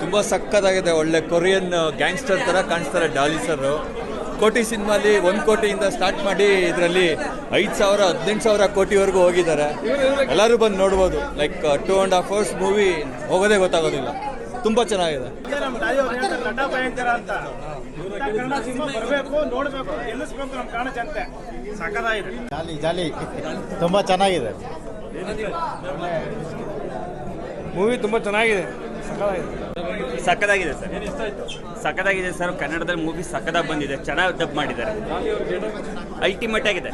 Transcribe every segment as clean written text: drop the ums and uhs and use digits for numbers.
ತುಂಬ ಸಕ್ಕತ್ತಾಗಿದೆ. ಒಳ್ಳೆ ಕೊರಿಯನ್ ಗ್ಯಾಂಗ್ಸ್ಟರ್ ಥರ ಕಾಣಿಸ್ತಾರೆ ಡಾಲಿ ಸರ್. ಕೋಟಿ ಸಿನಿಮಾಲಿ 1 ಕೋಟಿಯಿಂದ ಸ್ಟಾರ್ಟ್ ಮಾಡಿ ಇದರಲ್ಲಿ 5,000 18,000 ಕೋಟಿವರೆಗೂ ಹೋಗಿದ್ದಾರೆ. ಎಲ್ಲರೂ ಬಂದು ನೋಡ್ಬೋದು. ಲೈಕ್ 2.5 hours ಮೂವಿ ಹೋಗೋದೇ ಗೊತ್ತಾಗೋದಿಲ್ಲ. ತುಂಬ ಚೆನ್ನಾಗಿದೆ. ಜಾಲಿ ತುಂಬ ಚೆನ್ನಾಗಿದೆ. ಮೂವಿ ತುಂಬ ಚೆನ್ನಾಗಿದೆ, ಸಕ್ಕದಾಗಿದೆ ಸರ್. ಸಕ್ಕದಾಗಿದೆ ಸರ್. ಕನ್ನಡದಲ್ಲಿ ಮೂವಿ ಸಕ್ಕದಾಗಿ ಬಂದಿದೆ, ಚೆನ್ನಾಗಿ ಡಬ್ ಮಾಡಿದ್ದಾರೆ. ಅಲ್ಟಿಮೇಟ್ ಆಗಿದೆ,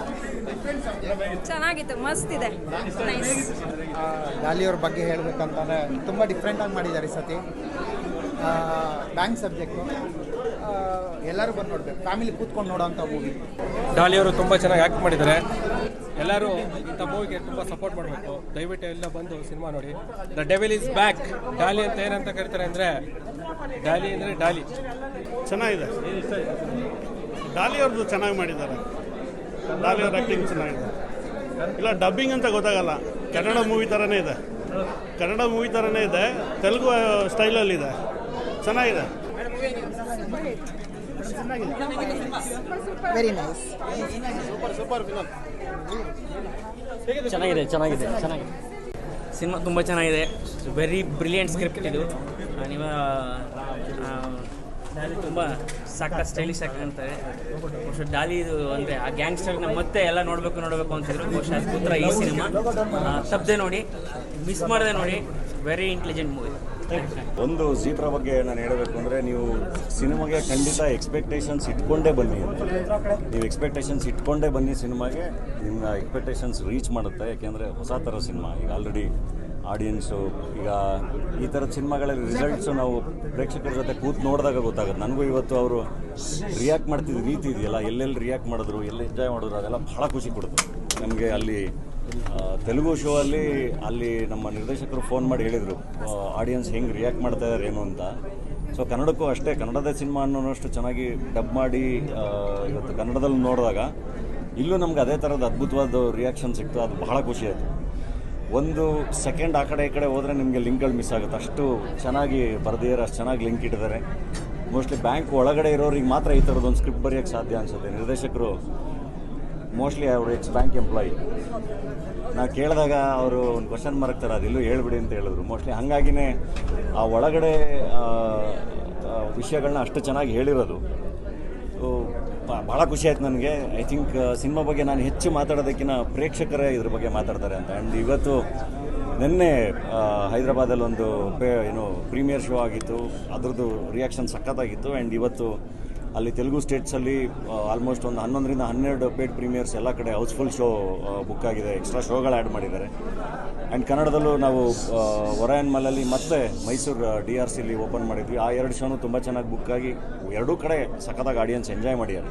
ಚೆನ್ನಾಗಿತ್ತು, ಮಸ್ತ್ ಇದೆ. ಗಾಲಿಯವ್ರ ಬಗ್ಗೆ ಹೇಳಬೇಕಂತಂದರೆ ತುಂಬ ಡಿಫ್ರೆಂಟಾಗಿ ಮಾಡಿದ್ದಾರೆ ಈ ಸತಿ. ಬ್ಯಾಂಕ್ ಸಬ್ಜೆಕ್ಟು ಎಲ್ಲರೂ ಬಂದು ನೋಡಬೇಕು, ಫ್ಯಾಮಿಲಿ ಕೂತ್ಕೊಂಡು ನೋಡೋಂಥ ಮೂವಿ. ಡಾಲಿಯವರು ತುಂಬ ಚೆನ್ನಾಗಿ ಆ್ಯಕ್ಟ್ ಮಾಡಿದ್ದಾರೆ. ಎಲ್ಲರೂ ಇಂಥ ಮೂವಿಗೆ ತುಂಬ ಸಪೋರ್ಟ್ ಮಾಡಬೇಕು. ದಯವಿಟ್ಟು ಎಲ್ಲ ಬಂದು ಸಿನಿಮಾ ನೋಡಿ. The devil is back. Daali ಅಂತ ಏನಂತ ಕರೀತಾರೆ ಅಂದರೆ, ಡಾಲಿ ಅಂದರೆ ಡಾಲಿ. ಚೆನ್ನಾಗಿದೆ. ಡಾಲಿಯವ್ರದ್ದು ಚೆನ್ನಾಗಿ ಮಾಡಿದ್ದಾರೆ. ಡಾಲಿಯವ್ರ ಆ್ಯಕ್ಟಿಂಗ್ ಚೆನ್ನಾಗಿದೆ. ಇಲ್ಲ ಡಬ್ಬಿಂಗ್ ಅಂತ ಗೊತ್ತಾಗಲ್ಲ, ಕನ್ನಡ ಮೂವಿ ಥರನೇ ಇದೆ. ಕನ್ನಡ ಮೂವಿ ಥರನೇ ಇದೆ, ತೆಲುಗು ಸ್ಟೈಲಲ್ಲಿದೆ. ಚೆನ್ನಾಗಿದೆ. Very nice. ಚೆನ್ನಾಗಿದೆ. ಸಿನಿಮಾ ತುಂಬ ಚೆನ್ನಾಗಿದೆ. ವೆರಿ ಬ್ರಿಲಿಯಂಟ್ ಸ್ಕ್ರಿಪ್ಟ್ ಇದು. ನೀವು ಡಾಲಿ ತುಂಬ ಸಾಕ ಸ್ಟೈಲಿಶ್ ಆಗಿ ಕಾಣ್ತಾರೆ. ಬಹುಶಃ ಡಾಲಿ ಇದು ಅಂದರೆ ಆ ಗ್ಯಾಂಗ್ಸ್ಟರ್ನ ಮತ್ತೆ ಎಲ್ಲ ನೋಡಬೇಕು ಅಂತಿದ್ರು. ಬಹುಶಃ ಅದು ಕೂತ್ರ ಈ ಸಿನಿಮಾ ತಪ್ಪದೆ ನೋಡಿ, ಮಿಸ್ ಮಾಡದೆ ನೋಡಿ. Very intelligent movie. ಒಂದು ಜೀಬ್ರಾ ಬಗ್ಗೆ ನಾನು ಹೇಳಬೇಕು ಅಂದರೆ, ನೀವು ಸಿನಿಮಾಗೆ ಖಂಡಿತ ಎಕ್ಸ್ಪೆಕ್ಟೇಷನ್ಸ್ ಇಟ್ಕೊಂಡೇ ಬನ್ನಿ. ನೀವು ಎಕ್ಸ್ಪೆಕ್ಟೇಷನ್ಸ್ ಇಟ್ಕೊಂಡೇ ಬನ್ನಿ ಸಿನಿಮಾಗೆ. ನಿಮ್ಮ ಎಕ್ಸ್ಪೆಕ್ಟೇಷನ್ಸ್ ರೀಚ್ ಮಾಡುತ್ತೆ. ಯಾಕೆಂದರೆ ಹೊಸ ಥರ ಸಿನಿಮಾ. ಈಗ ಆಲ್ರೆಡಿ ಆಡಿಯನ್ಸು ಈಗ ಈ ಥರದ ಸಿನಿಮಾಗಳಲ್ಲಿ ರಿಸಲ್ಟ್ಸು ನಾವು ಪ್ರೇಕ್ಷಕರ ಜೊತೆ ಕೂತು ನೋಡಿದಾಗ ಗೊತ್ತಾಗುತ್ತೆ. ನನಗೂ ಇವತ್ತು ಅವರು ರಿಯಾಕ್ಟ್ ಮಾಡ್ತಿದ್ದ ರೀತಿ ಇದೆಯಲ್ಲ, ಎಲ್ಲೆಲ್ಲಿ ರಿಯಾಕ್ಟ್ ಮಾಡಿದ್ರು, ಎಲ್ಲಿ ಎಂಜಾಯ್ ಮಾಡಿದ್ರು, ಅದೆಲ್ಲ ಭಾಳ ಖುಷಿ ಕೊಡುತ್ತೆ ನಮಗೆ. ಅಲ್ಲಿ ತೆಲುಗು ಶೋ ಅಲ್ಲಿ ನಮ್ಮ ನಿರ್ದೇಶಕರು ಫೋನ್ ಮಾಡಿ ಹೇಳಿದರು ಆಡಿಯನ್ಸ್ ಹೆಂಗೆ ರಿಯಾಕ್ಟ್ ಮಾಡ್ತಾ ಇದ್ದಾರೆ ಏನು ಅಂತ. ಸೊ ಕನ್ನಡಕ್ಕೂ ಅಷ್ಟೇ, ಕನ್ನಡದ ಸಿನಿಮಾ ಅನ್ನೋಷ್ಟು ಚೆನ್ನಾಗಿ ಡಬ್ ಮಾಡಿ ಇವತ್ತು ಕನ್ನಡದಲ್ಲಿ ನೋಡಿದಾಗ ಇಲ್ಲೂ ನಮ್ಗೆ ಅದೇ ಥರದ ಅದ್ಭುತವಾದ ರಿಯಾಕ್ಷನ್ ಸಿಕ್ತು. ಅದು ಬಹಳ ಖುಷಿ ಆಯಿತು. ಒಂದು ಸೆಕೆಂಡ್ ಆ ಕಡೆ ಈ ಕಡೆ ಹೋದರೆ ನಿಮಗೆ ಲಿಂಕ್ಗಳು ಮಿಸ್ ಆಗುತ್ತೆ. ಅಷ್ಟು ಚೆನ್ನಾಗಿ ಬರೆದಿದ್ದಾರೆ, ಅಷ್ಟು ಚೆನ್ನಾಗಿ ಲಿಂಕ್ ಇಟ್ಟಿದ್ದಾರೆ. ಮೋಸ್ಟ್ಲಿ ಬ್ಯಾಂಕ್ ಒಳಗಡೆ ಇರೋರಿಗೆ ಮಾತ್ರ ಈ ಥರದ್ದೊಂದು ಸ್ಕ್ರಿಪ್ಟ್ ಬರೆಯೋಕ್ಕೆ ಸಾಧ್ಯ ಅನಿಸುತ್ತೆ. ನಿರ್ದೇಶಕರು ಮೋಸ್ಟ್ಲಿ ಅವರು ಎಕ್ಸ್-ಬ್ಯಾಂಕ್ ಎಂಪ್ಲಾಯಿ. ನಾವು ಕೇಳಿದಾಗ ಅವರು ಒಂದು ಕ್ವಶನ್ ಮಾರ್ಕ್ ಥರ ಅದಿಲ್ಲೂ ಹೇಳ್ಬಿಡಿ ಅಂತ ಹೇಳಿದ್ರು. ಮೋಸ್ಟ್ಲಿ ಹಾಗಾಗಿನೇ ಆ ಒಳಗಡೆ ವಿಷಯಗಳನ್ನ ಅಷ್ಟು ಚೆನ್ನಾಗಿ ಹೇಳಿರೋದು. ಸೊ ಭಾಳ ಖುಷಿ ಆಯ್ತು ನನಗೆ. ಐ ಥಿಂಕ್ ಸಿನಿಮಾ ಬಗ್ಗೆ ನಾನು ಹೆಚ್ಚು ಮಾತಾಡೋದಕ್ಕಿಂತ ಪ್ರೇಕ್ಷಕರೇ ಇದ್ರ ಬಗ್ಗೆ ಮಾತಾಡ್ತಾರೆ ಅಂತ. ಆ್ಯಂಡ್ ಇವತ್ತು ನಿನ್ನೆ ಹೈದರಾಬಾದಲ್ಲಿ ಒಂದು ಪ್ರೀಮಿಯರ್ ಶೋ ಆಗಿತ್ತು. ಅದ್ರದ್ದು ರಿಯಾಕ್ಷನ್ ಸಖತ್ತಾಗಿತ್ತು. ಆ್ಯಂಡ್ ಇವತ್ತು ಅಲ್ಲಿ ತೆಲುಗು ಸ್ಟೇಟ್ಸಲ್ಲಿ ಆಲ್ಮೋಸ್ಟ್ ಒಂದು 11ರಿಂದ 12 ಪೇಡ್ ಪ್ರೀಮಿಯರ್ಸ್ ಎಲ್ಲ ಕಡೆ ಹೌಸ್ಫುಲ್ ಶೋ ಬುಕ್ ಆಗಿದೆ. ಎಕ್ಸ್ಟ್ರಾ ಶೋಗಳು ಆ್ಯಡ್ ಮಾಡಿದ್ದಾರೆ. ಆ್ಯಂಡ್ ಕನ್ನಡದಲ್ಲೂ ನಾವು ಒರಾಯನ್ ಮಾಲಲ್ಲಿ ಮತ್ತೆ ಮೈಸೂರು DRCಲಿ ಓಪನ್ ಮಾಡಿದ್ವಿ. ಆ 2 ಶೋನು ತುಂಬ ಚೆನ್ನಾಗಿ ಬುಕ್ ಆಗಿ ಎರಡೂ ಕಡೆ ಸಖತ್ತಾಗಿ ಆಡಿಯನ್ಸ್ ಎಂಜಾಯ್ ಮಾಡಿದ್ದಾರೆ.